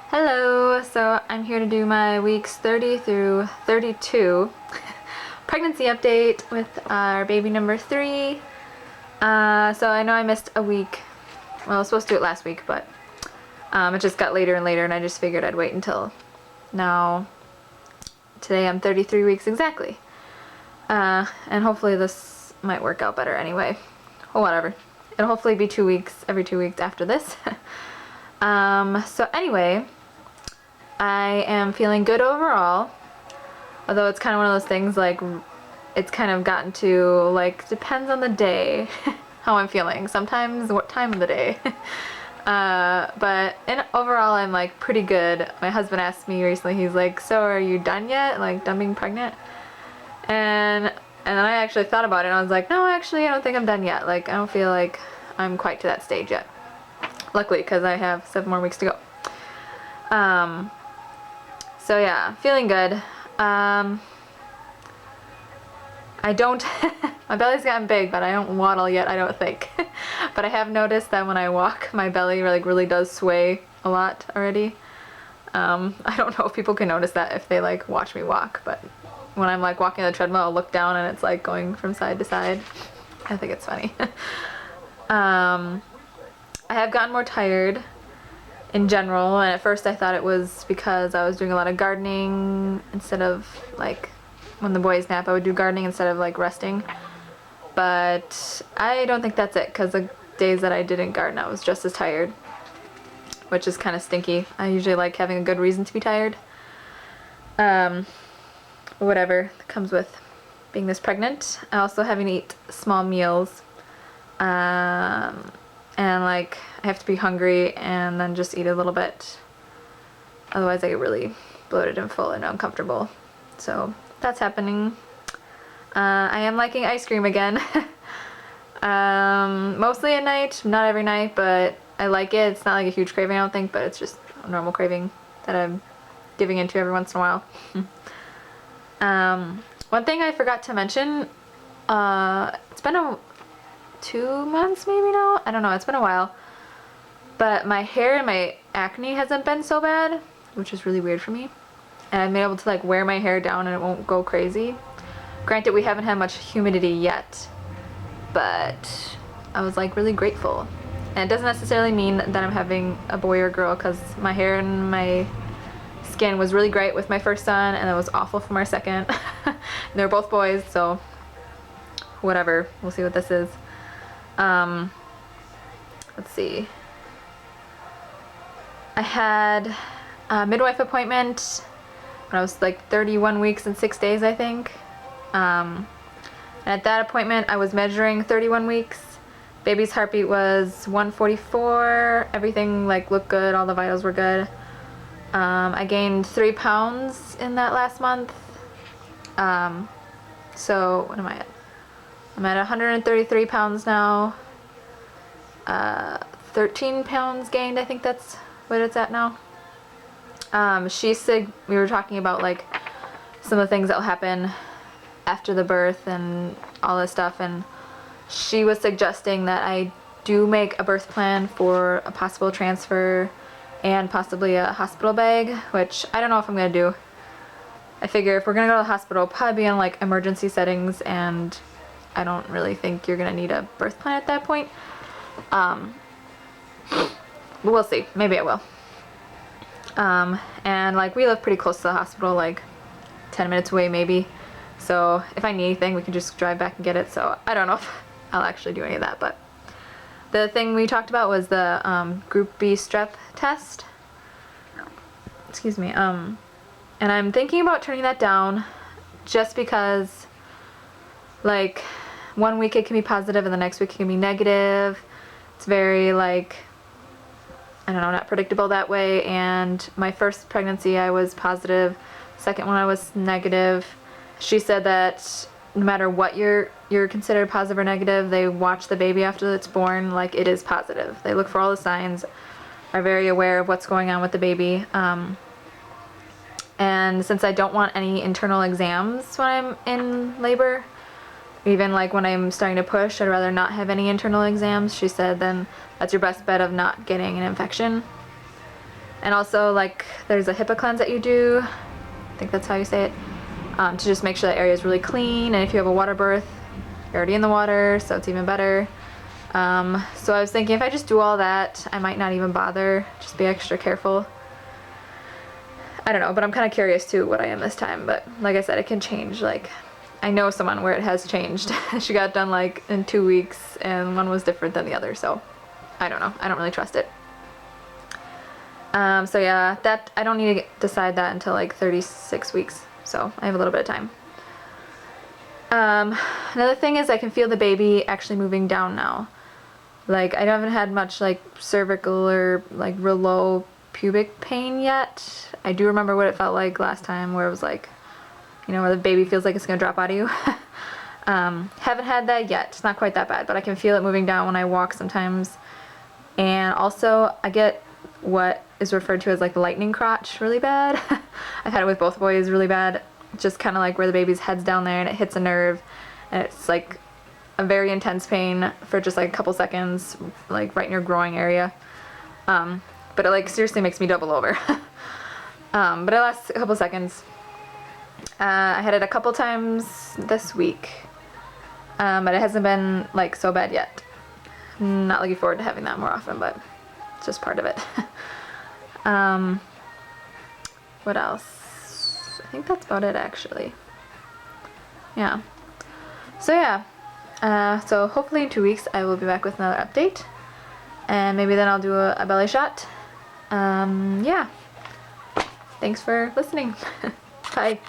Hello, so I'm here to do my weeks 30 through 32 pregnancy update with our baby number 3. So I know I missed a week. Well, I was supposed to do it last week, but it just got later and later, and I just figured I'd wait until now. Today I'm 33 weeks exactly. And hopefully this might work out better anyway. Well, whatever. It'll hopefully be 2 weeks, every 2 weeks after this. So anyway, I am feeling good overall, although it's kind of one of those things like it's kind of gotten to like depends on the day how I'm feeling, sometimes what time of the day. But overall I'm like pretty good. My husband asked me recently, he's like, so are you done yet, like done being pregnant? And then I actually thought about it and I was like, no, actually I don't think I'm done yet. Like I don't feel like I'm quite to that stage yet, luckily, because I have 7 more weeks to go. So yeah, feeling good. I don't, my belly's gotten big, but I don't waddle yet, I don't think. But I have noticed that when I walk, my belly like really does sway a lot already. I don't know if people can notice that if they like watch me walk, but when I'm like walking on the treadmill, I'll look down and it's like going from side to side. I think it's funny. I have gotten more tired in general, and at first I thought it was because I was doing a lot of gardening instead of like when the boys nap I would do gardening instead of like resting, but I don't think that's it, because the days that I didn't garden I was just as tired, which is kind of stinky. I usually like having a good reason to be tired. Whatever that comes with being this pregnant. I also having to eat small meals, and like I have to be hungry and then just eat a little bit, otherwise I get really bloated and full and uncomfortable. So that's happening. I am liking ice cream again. Mostly at night, not every night, but I like it. It's not like a huge craving, I don't think, but it's just a normal craving that I'm giving into every once in a while. One thing I forgot to mention, it's been 2 months maybe now, I don't know, it's been a while, but my hair and my acne hasn't been so bad, which is really weird for me, and I've been able to like wear my hair down and it won't go crazy. Granted, we haven't had much humidity yet, but I was like really grateful. And it doesn't necessarily mean that I'm having a boy or girl, because my hair and my skin was really great with my first son and it was awful from our second. And they're both boys, so whatever, we'll see what this is. Let's see. I had a midwife appointment when I was like 31 weeks and 6 days, I think. And at that appointment I was measuring 31 weeks. Baby's heartbeat was 144. Everything like looked good, all the vitals were good. I gained 3 pounds in that last month. So what am I at? I'm at 133 pounds now. 13 pounds gained, I think that's what it's at now. She said, we were talking about like some of the things that will happen after the birth and all this stuff, and she was suggesting that I do make a birth plan for a possible transfer and possibly a hospital bag, which I don't know if I'm gonna do. I figure if we're gonna go to the hospital, it'll probably be in like emergency settings, and I don't really think you're gonna need a birth plan at that point. But we'll see, maybe I will. And like we live pretty close to the hospital, like 10 minutes away maybe, so if I need anything we can just drive back and get it. So I don't know if I'll actually do any of that, but the thing we talked about was the group B strep test. Excuse me. And I'm thinking about turning that down, just because like 1 week it can be positive and the next week it can be negative. It's very like, I don't know, not predictable that way. And my first pregnancy I was positive, second one I was negative. She said that no matter what you're considered positive or negative, they watch the baby after it's born like it is positive. They look for all the signs, are very aware of what's going on with the baby. And since I don't want any internal exams when I'm in labor, even like when I'm starting to push, I'd rather not have any internal exams. She said then that's your best bet of not getting an infection. And also, like, there's a HIPAA cleanse that you do, I think that's how you say it, to just make sure that area is really clean. And if you have a water birth, you're already in the water, so it's even better. So I was thinking if I just do all that, I might not even bother, just be extra careful. I don't know, but I'm kind of curious too what I am this time. But like I said, it can change. Like, I know someone where it has changed. She got done like in 2 weeks and one was different than the other, so I don't know. I don't really trust it. So yeah, that I don't need to decide that until like 36 weeks, so I have a little bit of time. Another thing is I can feel the baby actually moving down now. Like, I haven't had much like cervical or like real low pubic pain yet. I do remember what it felt like last time, where it was like, you know, where the baby feels like it's gonna drop out of you. Haven't had that yet. It's not quite that bad, but I can feel it moving down when I walk sometimes. And also I get what is referred to as like the lightning crotch really bad. I've had it with both boys really bad. Just kind of like where the baby's head's down there and it hits a nerve, and it's like a very intense pain for just like a couple seconds, like right in your groin area. But it like seriously makes me double over. But it lasts a couple seconds. I had it a couple times this week, but it hasn't been like so bad yet. Not looking forward to having that more often, but it's just part of it. What else? I think that's about it actually. Yeah. So yeah. So hopefully in 2 weeks I will be back with another update, and maybe then I'll do a belly shot. Yeah. Thanks for listening. Bye.